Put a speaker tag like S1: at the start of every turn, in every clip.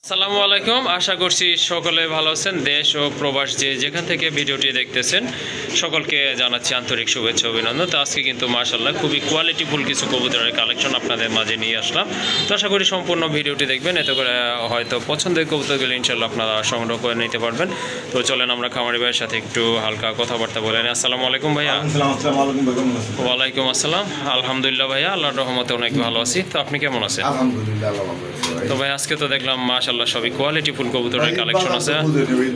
S1: আসসালামু আলাইকুম, আশা করছি সকলে ভালো আছেন। দেশ ও প্রবাস যেখান থেকে ভিডিওটি দেখতেছেন সকলকে জানাচ্ছি আন্তরিক শুভেচ্ছা অভিনন্দন। তো আজকে কিন্তু মাশাআল্লাহ খুবই কোয়ালিটিফুল কিছু কবুতরের কালেকশন আপনাদের মাঝে নিয়ে আসলাম। তো আশা করি সম্পূর্ণ ভিডিওটি দেখবেন, এতে করে হয়তো পছন্দের কবুতরগুলো ইনশাআল্লাহ আপনারা সংগ্রহ করে নিতে পারবেন। তো চলেন আমরা খামারি ভাইয়ের সাথে একটু হালকা কথাবার্তা বলে নিই। আসসালামু আলাইকুম ভাইয়া। ওয়ালাইকুম আসসালাম। আলহামদুলিল্লাহ ভাইয়া, আল্লাহর রহমতে অনেক ভালো আছি। তো আপনি কেমন আছেন?
S2: আলহামদুলিল্লাহ।
S1: তো ভাই আজকে তো দেখলাম মাশাআল্লাহ সবই কোয়ালিটি ফুল কবুতরের কালেকশন আছে।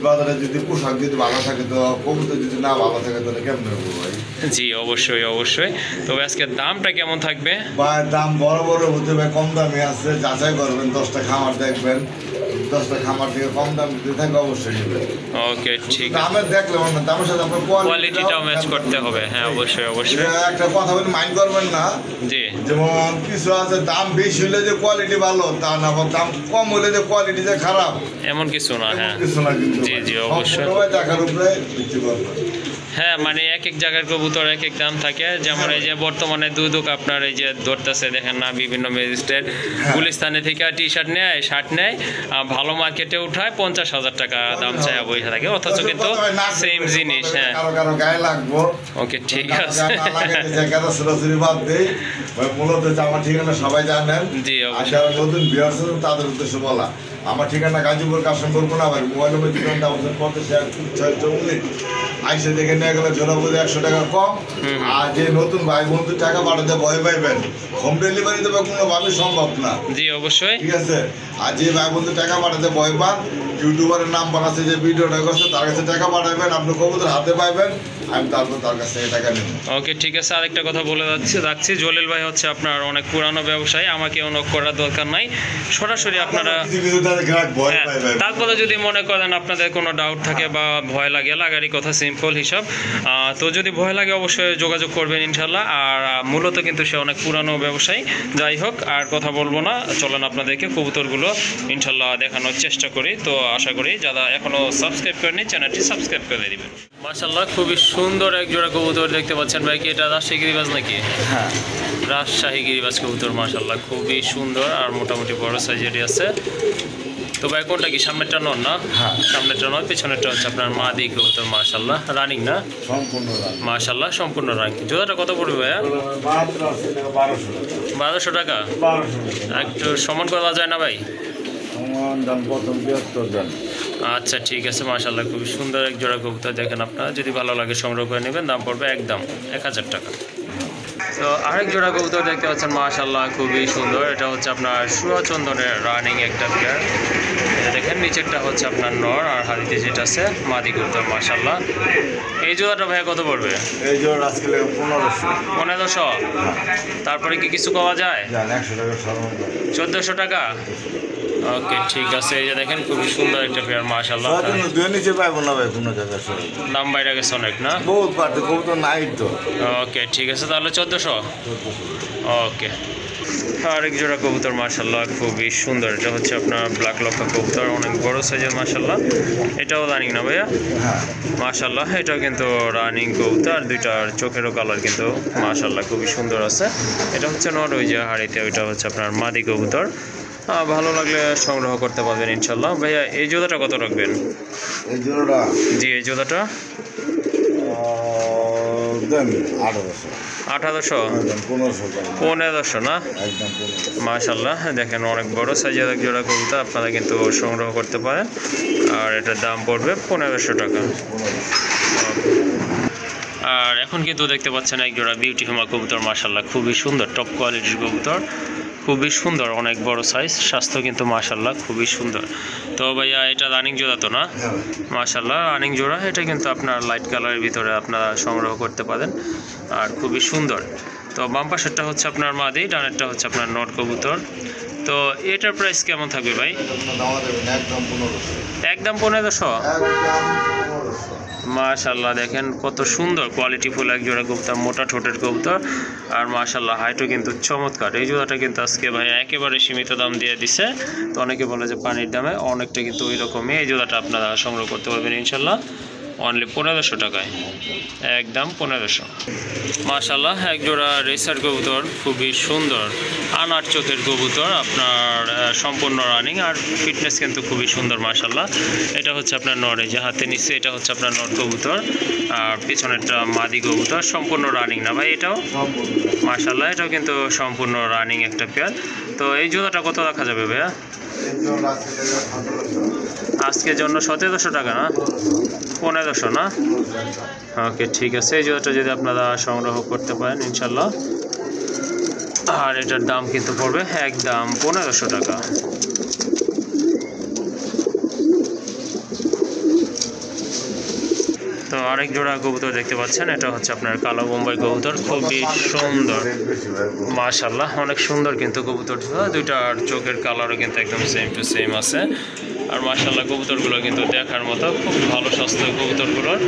S2: বাজারে যদি পোশাক যদি ভালো থাকে তো কবুতর যদি না ভালো থাকে তাহলে কেমন হবে ভাই?
S1: জি অবশ্যই অবশ্যই। তবে আজকে দামটা কেমন থাকবে?
S2: ভাই দাম বড় বড় হতে হবে, কম দামি আছে, যাচাই করবেন, 10টা খামার দেখবেন, 10টা খামার থেকে কম দাম যদি থাকে অবশ্যই নেবেন।
S1: ওকে ঠিক আছে,
S2: দামের দেখলে না, দামের সাথে আপনার
S1: কোয়ালিটিটাও ম্যাচ করতে হবে। হ্যাঁ অবশ্যই অবশ্যই।
S2: একটা কথা বলি, মাইন্ড করবেন না।
S1: জি
S2: যেমন কিছু আছে দাম বেশি হলে যে কোয়ালিটি ভালো তা না, আবার দাম কম হলে যে কোয়ালিটি যে খারাপ
S1: এমন কিছু না। হ্যাঁ
S2: কিছু না, কিন্তু
S1: জি জি অবশ্যই।
S2: সবাই দেখার উপরে ভিত্তি করবে।
S1: হ্যাঁ মানে এক এক জায়গার কবুতর এক এক দাম থাকে। যেমন এই যে বর্তমানে দুদক আপনার এই যে ধরতেছে দেখেন না, বিভিন্ন ম্যাজিস্ট্রেট গুলিস্তানে থেকে টি শার্ট নেয়, শার্ট নেয়, ভালো মার্কেটে উঠায় 50,000 টাকা দাম চায় বসে থাকে, অথচ কিন্তু সেম জিনিস। হ্যাঁ
S2: কারো কারো গায়ে লাগবো।
S1: ওকে ঠিক আছে।
S2: বাদ দেই মূলত আমার ঠিকানা সবাই জানেন।
S1: জি
S2: আর
S1: অবশ্যই।
S2: যারা নতুন বিহার তাদের উদ্দেশ্যে বলা, আমার ঠিকানা গাজীপুর কাশিমপুর কোনাবাড়ি, মোবাইল নম্বর ঠিকানা 619 আইসে দেখে নিয়ে গেলে জোড়া বোধ 100 টাকা কম। আর যে নতুন ভাই বন্ধু টাকা পাঠাতে ভয় পাইবেন, হোম ডেলিভারি দেবে কোনোভাবেই সম্ভব না।
S1: জি অবশ্যই।
S2: ঠিক আছে। আর যে ভাই বন্ধু টাকা পাঠাতে ভয় পান, ইউটিউবারের নাম বানাচ্ছে যে ভিডিওটা করছে তার কাছে টাকা পাঠাবেন, আপনি কবুতর হাতে পাইবেন, আমি তারপর তার কাছ থেকে টাকা নেব।
S1: ওকে ঠিক আছে, আরেকটা কথা বলে রাখছি, জলিল ভাই হচ্ছে আপনার অনেক পুরানো ব্যবসায়ী, আমাকে অনেক করার দরকার নাই, সরাসরি আপনারা তারপরে যদি মনে করেন আপনাদের কোনো ডাউট থাকে বা ভয় লাগে, লাগারই কথা সিম্পল হিসাব, তো যদি ভয় লাগে অবশ্যই যোগাযোগ করবেন ইনশাল্লাহ। আর মূলত কিন্তু সে অনেক পুরানো ব্যবসায়ী। যাই হোক আর কথা বলবো না, চলেন আপনাদেরকে কবুতরগুলো ইনশাল্লাহ দেখানোর চেষ্টা করি। তো আশা করি যারা এখনও সাবস্ক্রাইব করেনি চ্যানেলটি সাবস্ক্রাইব করে দিবেন। মাশাআল্লাহ খুবই সুন্দর এক জোড়া কবুতর দেখতে পাচ্ছেন ভাই, কি এটা রাজশাহী গিরিবাজ নাকি?
S2: হ্যাঁ
S1: রাজশাহী গিরিবাজ কবুতর মাশাআল্লাহ খুবই সুন্দর আর মোটামুটি বড় সাইজেরই আছে। তো ভাই কোনটা কি সামনেরটা নর না?
S2: হ্যাঁ
S1: সামনেরটা নয়, পেছনেরটা হচ্ছে আপনার মাদি কবুতর। মাশাআল্লাহ রানিং না?
S2: সম্পূর্ণ
S1: মাশাআল্লাহ সম্পূর্ণ রানিং। জোড়াটা কত পড়বে ভাইয়া? 1200 টাকা। একটু সমান করা যায় না ভাই? আচ্ছা ঠিক আছে। মাশাআল্লাহ খুবই সুন্দর এক জোড়া কবুতর, দেখেন আপনারা যদি ভালো লাগে সংগ্রহ করে নেবেন, দাম পড়বে একদম 1000 টাকা। তো আরেক জোড়া কবুতর দেখতে পাচ্ছেন মাশাআল্লাহ খুবই সুন্দর, এটা হচ্ছে আপনার সুরাচন্দনের রানিং একটা পেয়ার। দেখেন নিচেরটা হচ্ছে আপনার নর আর হাড়িতে যেটা আছে মাদি কবুতর। মাশাআল্লাহ এই জোড়াটা ভাইয়া কত পড়বে?
S2: এই জোড়া আজকে 1500।
S1: 1500? তারপরে কি কিছু পাওয়া যায়?
S2: 100 টাকা সর্বনিম্ন।
S1: 1400 টাকা। ওকে ঠিক আছে। এই যে দেখেন খুবই সুন্দর একটা পেয়ার মাশাআল্লাহ।
S2: দুই নিচে পাইবো না ভাই কোনো জায়গায়।
S1: দাম বাইরে গেছে অনেক না?
S2: বহুত পারতে কবুতর নাই তো।
S1: ওকে ঠিক আছে, তাহলে 1400। ওকে আরেক জোড়া কবুতর মাশাআল্লাহ খুবই সুন্দর, এটা হচ্ছে আপনার ব্ল্যাক লক্ষা কবুতর, অনেক বড় সাইজের মাশাআল্লাহ। এটাও রানিং না ভাইয়া?
S2: হ্যাঁ
S1: মাশাআল্লাহ এটাও কিন্তু রানিং কবুতর, দুইটার চোখেরও কালার কিন্তু মাশাআল্লাহ খুবই সুন্দর আছে। এটা হচ্ছে নর, ওই যে হাড়িতে ওইটা হচ্ছে আপনার মাদি কবুতর। ভালো লাগলে সংগ্রহ করতে পারবেন ইনশাল্লাহ। ভাইয়া এই জোড়াটা কত রাখবেন?
S2: এই জোড়াটা
S1: জি এই জোড়াটা
S2: দেন 1800।
S1: 1800? 1500 না?
S2: একদম 1500।
S1: মাশাআল্লাহ দেখেন অনেক বড় সাইজের এক জোড়া কবুতর, আপনারা কিন্তু সংগ্রহ করতে পারেন। আর এটার দাম পড়বে 1500 টাকা। আর এখন কিন্তু দেখতে পাচ্ছেন এক জোড়া বিউটি হিমা কবুতর মাশাআল্লাহ খুবই সুন্দর, টপ কোয়ালিটির কবুতর, খুবই সুন্দর, অনেক বড় সাইজ, স্বাস্থ্য কিন্তু মাশাআল্লাহ খুবই সুন্দর। তো ভাইয়া এটা রানিং জোড়া তো না? মাশাআল্লাহ রানিং জোড়া, এটা কিন্তু আপনার লাইট কালারের ভিতরে আপনারা সংগ্রহ করতে পারেন আর খুবই সুন্দর। তো বাম পাশেরটা হচ্ছে আপনার মাদি, ডানেরটা হচ্ছে আপনার নর কবুতর। তো এটার প্রাইস কেমন থাকবে ভাই? একদম 1500। মাশাআল্লাহ দেখেন কত সুন্দর কোয়ালিটিফুল এক জোড়া কবুতর, মোটা ঠোঁটের কবুতর, আর মাশাআল্লাহ হাইটও কিন্তু চমৎকার। এই জোড়াটা কিন্তু আজকে ভাই একেবারে সীমিত দাম দিয়ে দিছে। তো অনেকে বলে যে পানির দামে, অনেকটা কিন্তু ওই রকমই। এই জোড়াটা আপনারা সংগ্রহ করতে পারবেন ইনশাল্লাহ। অনলি 1500 টাকায়, একদম 1500। মাশাআল্লাহ এক জোড়া রেসার কবুতর, খুবই সুন্দর আনার চোখের কবুতর, আপনার সম্পূর্ণ রানিং আর ফিটনেস কিন্তু খুবই সুন্দর মাশাআল্লাহ। এটা হচ্ছে আপনার নর, এই যে হাতে নিচ্ছে এটা হচ্ছে আপনার নর কবুতর, আর পিছনেরটা মাদি কবুতর, সম্পূর্ণ রানিং না ভাই এটাও? মাশাআল্লাহ এটাও কিন্তু সম্পূর্ণ রানিং একটা পেয়ার। তো এই জোড়াটা কত রাখা যাবে ভাইয়া? আজকের জন্য 1700 টাকা না 1500 না? ওকে ঠিক আছে, এই জোড়াটা যদি আপনারা সংগ্রহ করতে পারেন ইনশাল্লাহ, আর এটার দাম কিন্তু পড়বে একদম 1500 টাকা। তো আরেক জোড়া কবুতর দেখতে পাচ্ছেন, এটা হচ্ছে আপনার কালো বোম্বাই কবুতর, খুবই সুন্দর মাশাআল্লাহ, অনেক সুন্দর কিন্তু কবুতর দুইটার চোখের কালারও কিন্তু একদম সেম টু সেম আছে। আর মাশাআল্লাহ কবুতরগুলো কিন্তু দেখার মতো, খুব ভালো স্বাস্থ্য কবুতরগুলোর।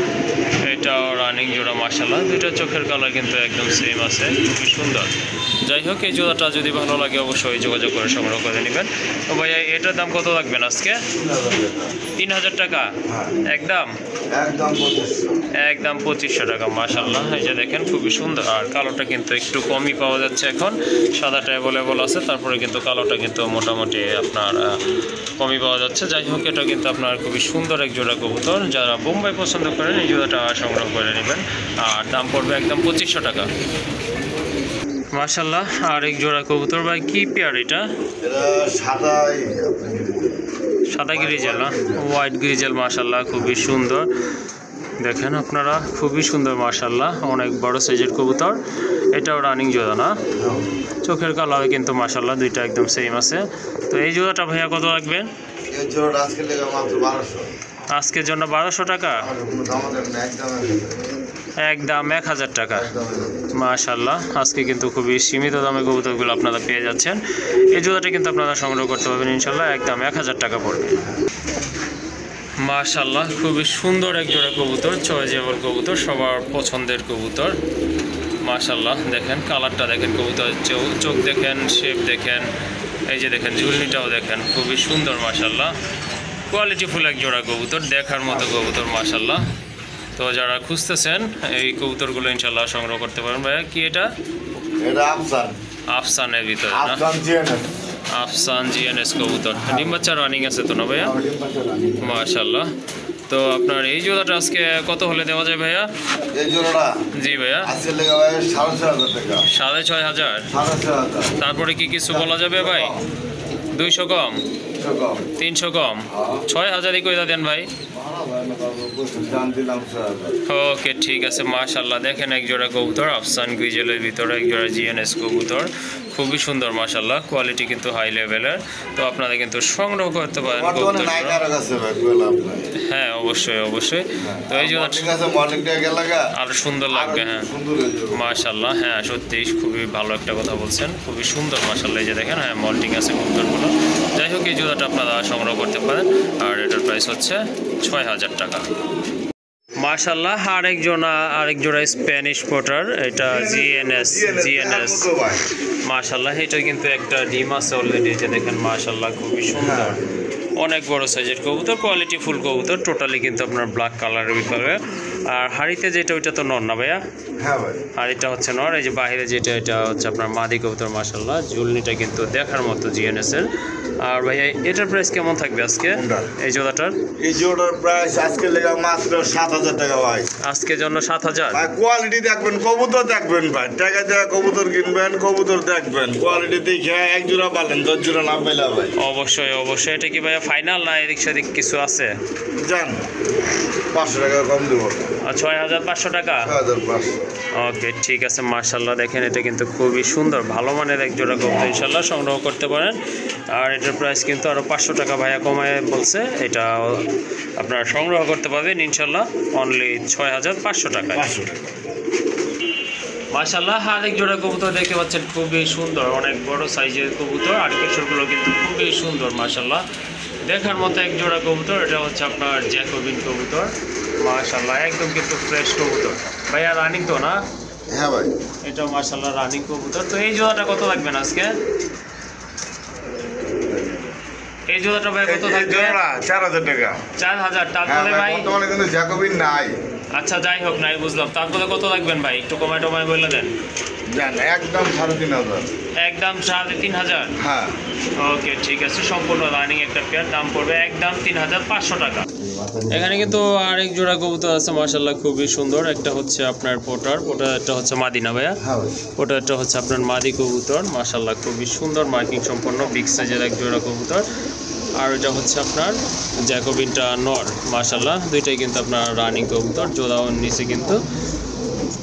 S1: এটাও রানিং জোড়া মাশাআল্লাহ, দুইটা চোখের কালার কিন্তু একদম সেম আছে, খুবই সুন্দর। যাই হোক এই জোড়াটা যদি ভালো লাগে অবশ্যই যোগাযোগ করে সংগ্রহ করে নেবেন। তো ভাইয়া এটার দাম কত রাখবেন আজকে? 3000 টাকা একদম একদম 2500 টাকা মাশাআল্লাহ। এই যে দেখেন খুবই সুন্দর, আর কালোটা কিন্তু একটু কমই পাওয়া যাচ্ছে এখন, সাদাটা অ্যাভেলেবল আছে, তারপরে কিন্তু কালোটা কিন্তু মোটামুটি আপনার কমই পাওয়া যাচ্ছে। যাই হোক এটা কিন্তু আপনার খুবই সুন্দর এক জোড়া কবুতর, যারা বোম্বাই পছন্দ করেন এই জোড়াটা সংগ্রহ করে নেবেন, আর দাম পড়বে একদম 2500 টাকা মাশাআল্লাহ। আর এক জোড়া কবুতর ভাই, কি পেয়ার এটা? সাদা গ্রিজেল না হোয়াইট গ্রিজেল মাশাআল্লাহ, খুবই সুন্দর দেখেন আপনারা, খুবই সুন্দর মাশাআল্লাহ, অনেক বড় সাইজের কবুতর। এটাও রানিং জোড়া না? চোখের কালার কিন্তু মাশাআল্লাহ দুইটা একদম সেম আছে। তো এই জোড়াটা ভাইয়া কত রাখবেন? আজকের জন্য 1200 টাকা একদম 1000 টাকা মাশাআল্লাহ। আজকে কিন্তু খুবই সীমিত দামে কবুতরগুলো আপনারা পেয়ে যাচ্ছেন। এই জোড়াটা কিন্তু আপনারা সংগ্রহ করতে পারবেন ইনশাল্লাহ, একদম 1000 টাকা পড়বে মাশাআল্লাহ। খুবই সুন্দর এক জোড়া কবুতর, চয়েজেবল কবুতর, সবার পছন্দের কবুতর মাশাআল্লাহ। দেখেন কালারটা দেখেন, কবুতর চোখ দেখেন, শেপ দেখেন, এই যে দেখেন ঝুলনিটাও দেখেন, খুবই সুন্দর মাশাআল্লাহ। কোয়ালিটিফুল এক জোড়া কবুতর, দেখার মতো কবুতর মাশাআল্লাহ। তো যারা খুঁজতেছেন এই কবুতরগুলো ইনশাল্লাহ সংগ্রহ করতে পারেন। ভাইয়া কি এটা? আফসানের ভিতরে না? আফসান জিএনএস কবুতর, ডিম বাচ্চা রানিং আছে তো না ভাইয়া? মাশাআল্লাহ। তো আপনার এই জোড়াটা আজকে কত হলে দেওয়া যায় ভাইয়া?
S2: এই জোড়াটা
S1: জি ভাইয়া 6500 তারপরে কি কিছু বলা যাবে ভাই? 200 কম, 300 কম, 6000ই কইরা দেন ভাই। ওকে ঠিক আছে মাশাআল্লাহ। দেখেন এক জোড়া কবুতর আফসান গ্রিজেলের ভিতরে, এক জোড়া জিএনএস কবুতর, খুবই সুন্দর মাশাআল্লাহ, কোয়ালিটি কিন্তু হাই লেভেলের। তো আপনারা কিন্তু সংগ্রহ করতে পারেন কবুতর। হ্যাঁ অবশ্যই অবশ্যই। তো এই জোড়াটা আর সুন্দর লাগবে। হ্যাঁ মাশাআল্লাহ, হ্যাঁ সত্যি খুবই ভালো একটা কথা বলছেন, খুবই সুন্দর মাশাআল্লাহ। এই যে দেখেন হ্যাঁ মল্টিং আছে কবুতরগুলো। যাই হোক এই জোড়াটা আপনারা সংগ্রহ করতে পারেন, আর এটার প্রাইস হচ্ছে 6000 টাকা মাশাআল্লাহ। আরেক জোড়া স্প্যানিশ পটার, এটা জিএনএস মাশাআল্লাহ। এটা কিন্তু একটা ডিম আছে অলরেডি, এটা দেখেন মাশাআল্লাহ, খুবই সুন্দর, অনেক বড় সাইজের কবুতর, কোয়ালিটি ফুল কবুতর, টোটালি কিন্তু আপনার ব্ল্যাক কালারের ভিতরে। আর হাড়িতে যেটা ওইটা তো নর না ভাইয়া?
S2: হ্যাঁ ভাই
S1: হাড়িটা হচ্ছে নর। এই যে বাইরে যেটা এটা হচ্ছে আপনার মাদি কবুতর মাশাআল্লাহ, ঝুলনিটা কিন্তু দেখার মতো জিএনএস এর। আর ভাইয়া এটার প্রাইস কেমন থাকবে আজকে এই জোড়াটার?
S2: এই জোড়ার প্রাইস আজকে লেগে মাত্র 7000 টাকা ভাই।
S1: আজকের জন্য 7000।
S2: ভাই কোয়ালিটি দেখবেন, কবুতর দেখবেন ভাই, টাকা দিয়ে কবুতর কিনবেন, কবুতর দেখবেন, কোয়ালিটি দেখে এক জোড়া পালেন 10 জোড়া না পেলা ভাই।
S1: অবশ্যই অবশ্যই। এটা কি ভাইয়া ফাইনাল না এদিক সেদিক কিছু আছে?
S2: জান 500 টাকা কম দেব।
S1: 6500 টাকা।
S2: 6500।
S1: ওকে ঠিক আছে মাশাআল্লাহ। দেখেন এটা কিন্তু খুবই সুন্দর, ভালো মানের এক জোড়া কবুতর, ইনশাআল্লাহ সংগ্রহ করতে পারেন। আর এটার প্রাইস কিন্তু আরও 500 টাকা ভাইয়া কমায় বলছে, এটা আপনারা সংগ্রহ করতে পারবেন ইনশাআল্লাহ অনলি 6500 টাকায় মাশাআল্লাহ। আরেক জোড়া কবুতর দেখতে পাচ্ছেন, খুবই সুন্দর, অনেক বড় সাইজের কবুতর, আর কেশরগুলো কিন্তু খুবই সুন্দর মাশাআল্লাহ, দেখার মতো এক জোড়া কবুতর। এটা হচ্ছে আপনার জ্যাকোবিন কবুতর মাশাআল্লাহ, একদম কিন্তু ফ্রেশ কবুতর ভাইয়া, রানিং তো না?
S2: হ্যাঁ ভাই
S1: এটা মাশাআল্লাহ রানিং কবুতর। তো এই জোড়াটা কত লাগবে না আজকে? এই জোড়াটা ভাই কত থাকবে?
S2: 4000 টাকা।
S1: 4000। তারপরে ভাই
S2: বর্তমানে কিন্তু জ্যাকোবিন নাই।
S1: আচ্ছা যাই হোক নাই বুঝলাম। তারপরে কত রাখবেন ভাই? একটু কমায় টমায় বলে দেন।
S2: জান একদম 3500।
S1: একদম 3500।
S2: হ্যাঁ
S1: ওকে ঠিক আছে, সম্পূর্ণ রানিং একটা পেয়ার, দাম পড়বে একদম 3500 টাকা। এখানে কিন্তু আরেক জোড়া কবুতর আছে মাশাআল্লাহ, খুবই সুন্দর। একটা হচ্ছে আপনার পোটারটা হচ্ছে মাদিনা ভাইয়া,
S2: হ্যাঁ ভাই।
S1: পোটারটা হচ্ছে আপনার মাদি কবুতর মাশাআল্লাহ, খুবই সুন্দর মার্কিং সম্পন্ন বিগ সাইজের এক জোড়া কবুতর। আর এটা হচ্ছে আপনার জ্যাকোবিনটা নর মাশাআল্লাহ, দুইটাই কিন্তু আপনার রানিং কবুতর, জোড়াও নিচে কিন্তু।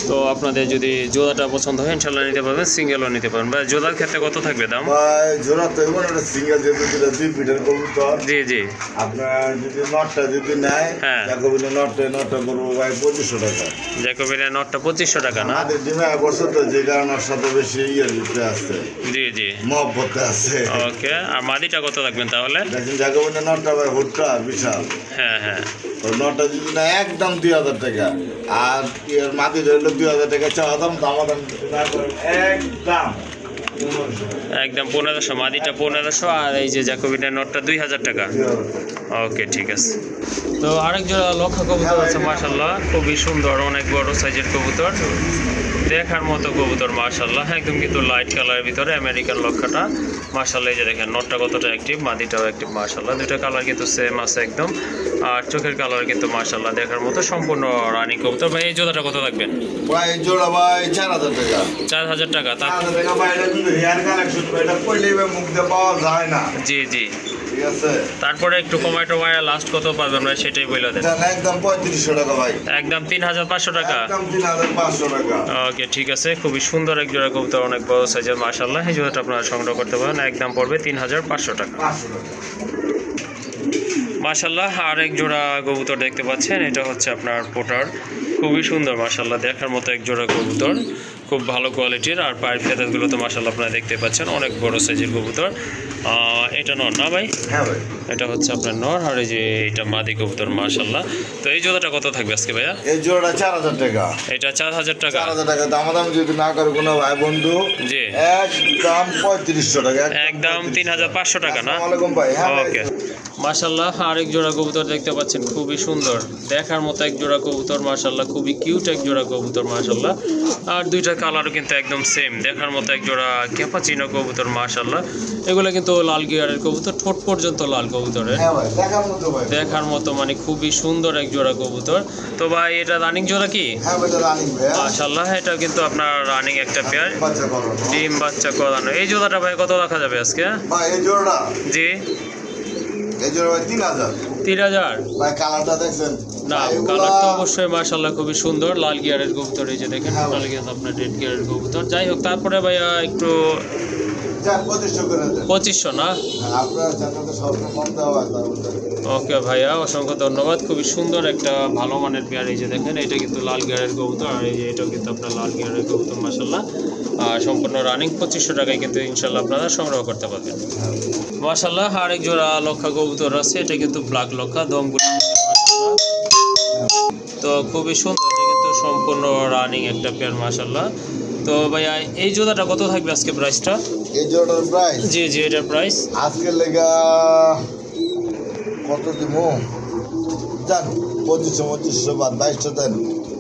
S1: তো আপনাদের যদি জোড়াটা পছন্দ হয় ইনশাল্লাহ নিতে পারবেন, সিঙ্গেলও নিতে পারবেন। বা জোড়ার ক্ষেত্রে কত থাকবে দাম?
S2: ভাই জোড়া তো এমন একটা সিঙ্গেল যেহেতু 2 ফিটের কবুতর,
S1: জি জি
S2: আপনার যদি নটটা যদি নেয়,
S1: হ্যাঁ।
S2: জ্যাকোবিনের নটটা করবো ভাই 2500 টাকা।
S1: জ্যাকোবিনের নটটা 2500 টাকা না?
S2: আমাদের ডিমে বছর তো যে কারণে ওর সাথে বেশি ইয়ের ভিতরে আছে,
S1: জি জি
S2: মহব্বতে আছে।
S1: ওকে, আর মাদিটা কত রাখবেন তাহলে?
S2: দেখেন জ্যাকোবিনের নটটা ভাই হুটটা বিশাল,
S1: হ্যাঁ হ্যাঁ
S2: ওই নটটা যদি না একদম 2000 টাকা, আর এর মাটি ধরলো 2000 টাকা চাওয়া দাম, দামাদাম না করেন একদম 1500 টাকা।
S1: একদম 1500, মাদিটা 1500, আর এই যে জ্যাকোবিনের নটটা 2000 টাকা।
S2: 2000 টাকা।
S1: ওকে ঠিক আছে। তো আরেক জোড়া লক্ষা কবুতর আছে মাশাআল্লাহ, খুবই সুন্দর, অনেক বড় সাইজের কবুতর, দেখার মতো কবুতর মাশাআল্লাহ, একদম কিন্তু লাইট কালারের ভিতরে আমেরিকান লক্ষাটা মাশাআল্লাহ। এই যে দেখেন নটটা কতটা অ্যাক্টিভ, মাদিটাও অ্যাক্টিভ মাশাআল্লাহ, দুটো কালার কিন্তু সেম আছে একদম, আর চোখের কালার কিন্তু মাশাআল্লাহ দেখার মতো, সম্পূর্ণ রানিং কবুতর। ভাই এই জোড়াটা কত রাখবেন?
S2: ভাই জোড়া ভাই 4000 টাকা।
S1: 4000 টাকা।
S2: 4000 টাকা ভাই, এটা কিন্তু হেয়ার কালেকশন, এটা কইলেই ভাই মুখ দিয়ে পাওয়া যায় না।
S1: জি জি,
S2: ঠিক আছে,
S1: তারপরে একটু কমায় টমায় লাস্ট কত পারবেন ভাই সেটাই বলে দেন।
S2: এটা একদম 3500 টাকা ভাই।
S1: একদম 3500 টাকা।
S2: একদম 3500 টাকা।
S1: ওকে ঠিক আছে, খুবই সুন্দর এক জোড়া কবুতর, অনেক বড় সাইজের মাশাআল্লাহ, এই জোড়াটা আপনারা সংগ্রহ করতে পারেন, একদম পড়বে 3500 টাকা
S2: 500 টাকা।
S1: মাশাআল্লাহ। আর এক জোড়া কবুতর দেখতে পাচ্ছেন, এটা হচ্ছে আপনার পোটার, খুবই সুন্দর মাশাআল্লাহ, দেখার মতো এক জোড়া কবুতর, খুব ভালো কোয়ালিটির, আর পায়ের ফেদারগুলো তো মাশাআল্লাহ আপনারা দেখতে পাচ্ছেন, অনেক বড় সাইজের কবুতর। এটা নর না ভাই?
S2: হ্যাঁ ভাই,
S1: এটা হচ্ছে আপনার নর, আর এই যে এটা মাদি কবুতর মাশাআল্লাহ। তো এই জোড়াটা কত থাকবে আজকে ভাইয়া?
S2: এই জোড়াটা 4000 টাকা।
S1: এটা 4000 টাকা।
S2: 4000 টাকা দামাদাম যদি না করে কোনো ভাই বন্ধু,
S1: জি
S2: একদম 3500 টাকা।
S1: একদম 3500 টাকা না?
S2: আসসালামু আলাইকুম ভাই। হ্যাঁ ভাই।
S1: ওকে মাশাআল্লাহ, আরেক জোড়া কবুতর দেখতে পাচ্ছেন, খুবই সুন্দর, দেখার মতো এক জোড়া কবুতর মাশাআল্লাহ, খুবই কিউট এক জোড়া কবুতর মাশাআল্লাহ, আর দুইটার কালারও কিন্তু একদম সেম, দেখার মতো এক জোড়া ক্যাপাচিনো কবুতর মাশাআল্লাহ। এগুলো কিন্তু লাল গিয়ারের কবুতর, ঠোঁট পর্যন্ত লাল কবুতরের,
S2: হ্যাঁ ভাই, দেখার মতো ভাই,
S1: দেখার মতো, মানে খুবই সুন্দর এক জোড়া কবুতর। তো ভাই এটা রানিং জোড়া কি?
S2: হ্যাঁ ভাই, এটা রানিং ভাই।
S1: মাশাআল্লাহ, এটা কিন্তু আপনার রানিং একটা পেয়ার,
S2: বাচ্চা করো
S1: ডিম বাচ্চা করানো। এই জোড়াটা ভাই কত রাখা যাবে আজকে?
S2: ভাই, এই জোড়াটা,
S1: জি
S2: এই জোড়া ভাই 3000
S1: 3000
S2: ভাই। কালারটা দেখছেন
S1: না?
S2: ভাই, এগুলা-
S1: কালার তো অবশ্যই মাশাআল্লাহ খুবই সুন্দর, লাল গিয়ারের কবুতর, এই যে দেখেন
S2: হ্যাঁ ভাই।
S1: লাল গিয়ার আপনার রেড গিয়ারের কবুতর। যাই হোক, তারপরে ভাইয়া একটু
S2: যান 2500 করে দেন।
S1: 2500 না?
S2: হ্যাঁ, আপনার জানাতে সবসময় কম দেওয়া হয় তার মধ্যে।
S1: ওকে ভাইয়া, অসংখ্য ধন্যবাদ, খুবই সুন্দর একটা ভালো মানের পেয়ার। এই যে দেখেন এটা কিন্তু লাল গিয়ারের কবুতর, আর এই যে এটাও কিন্তু আপনার লাল গিয়ারের কবুতর মাশাআল্লাহ, আর সম্পূর্ণ রানিং 2500 টাকায় কিন্তু ইনশাআল্লাহ আপনারা সংগ্রহ করতে পারবেন মাশাআল্লাহ। আরেক জোড়া লক্ষা কবুতর আছে, এটা কিন্তু ব্ল্যাক লক্ষা, দমগুলো মাশাআল্লাহ, তো খুবই সুন্দর, এটা কিন্তু সম্পূর্ণ রানিং একটা পেয়ার মাশাআল্লাহ। তো ভাইয়া এই জোড়াটা কত থাকবে আজকে প্রাইসটা?
S2: এই জোড়াটার প্রাইস
S1: জি জি, এটার প্রাইস
S2: আজকের লেগা কত দিব জান? 2500 বাদ 2200 দেন।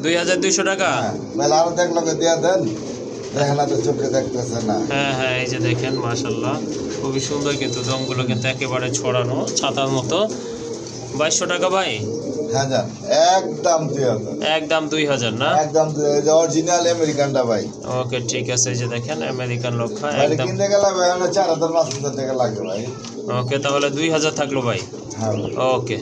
S1: 2200 টাকা।
S2: হ্যাঁ, মেলা আরো দেখ লোকে দিয়া দেন, দেখেন না তো চোখে দেখতেছে না।
S1: হ্যাঁ হ্যাঁ, এই যে দেখেন মাশাআল্লাহ, খুবই সুন্দর, কিন্তু দমগুলো কিন্তু একেবারে ছড়ানো ছাতার মতো। 2200 টাকা ভাই?
S2: হ্যাঁ জান, একদম 2000।
S1: একদম 2000 না?
S2: একদম 2000, অরিজিনাল আমেরিকানটা ভাই।
S1: ওকে ঠিক আছে, এই যে দেখেন আমেরিকান লক্ষা
S2: ভাই
S1: একদম।
S2: কিনতে গেলে ভাই 4000-5000 টাকা লাগবে ভাই।
S1: ওকে, তাহলে 2000 থাকলো ভাই।
S2: হ্যাঁ ভাই।
S1: ওকে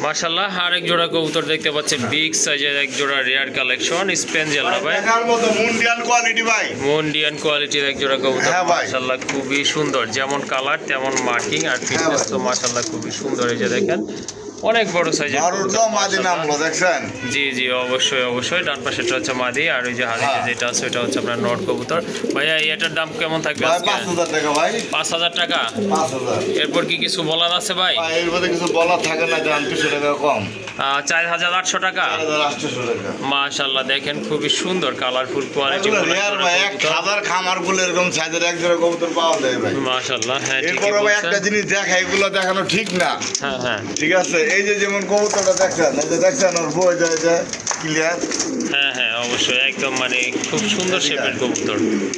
S1: মাশাআল্লাহ, আরেক জোড়া কবুতর দেখতে পাচ্ছেন, বিগ সাইজের এক জোড়া রেয়ার কালেকশন, স্পেঞ্জেল না ভাই?
S2: দেখার মতো মুন্ডিয়াল কোয়ালিটি ভাই।
S1: মন্ডিয়ান কোয়ালিটির এক জোড়া কবুতর
S2: হ্যাঁ ভাই।
S1: মাশাআল্লাহ, খুবই সুন্দর, যেমন কালার তেমন মার্কিং আর ফিটনেস তো মাশাআল্লাহ খুবই সুন্দর। এই যে দেখেন অনেক বড় সাইজের
S2: মারুর তো মাদি নামলো দেখছেন?
S1: জি জি, অবশ্যই অবশ্যই, ডান পাশেটা হচ্ছে মাদি, আর ওই যে হাদিতে যেটা আছে ওটা হচ্ছে আপনার নট কবুতর। ভাইয়া এটার দাম কেমন থাকবে
S2: ভাই
S1: আজকে?
S2: 5000 টাকা ভাই।
S1: 5000 টাকা।
S2: 5000।
S1: এরপর কি কিছু বলার আছে ভাই?
S2: ভাই এর মধ্যে কিছু বলার থাকে না জান, কিছু টাকা কম,
S1: 4800 টাকা।
S2: 4800 টাকা।
S1: মাশাআল্লাহ, দেখেন খুবই সুন্দর কালারফুল কোয়ালিটি।
S2: রেয়ার ভাই, এক হাজার খামারগুলো এরকম সাইজের এক জোড়া কবুতর পাওয়া যায় ভাই।
S1: মাশাআল্লাহ, হ্যাঁ ঠিকই
S2: এরপর ভাই একটা
S1: বলছেন।
S2: জিনিস দেখা, এগুলো দেখানো ঠিক না।
S1: হ্যাঁ হ্যাঁ
S2: ঠিক আছে, এই যে যেমন কবুতরটা দেখছেন, এই যে দেখছেন ওর বই যায় যে ক্লিয়ার।
S1: হ্যাঁ হ্যাঁ অবশ্যই, একদম মানে খুব সুন্দর শেপের কবুতর।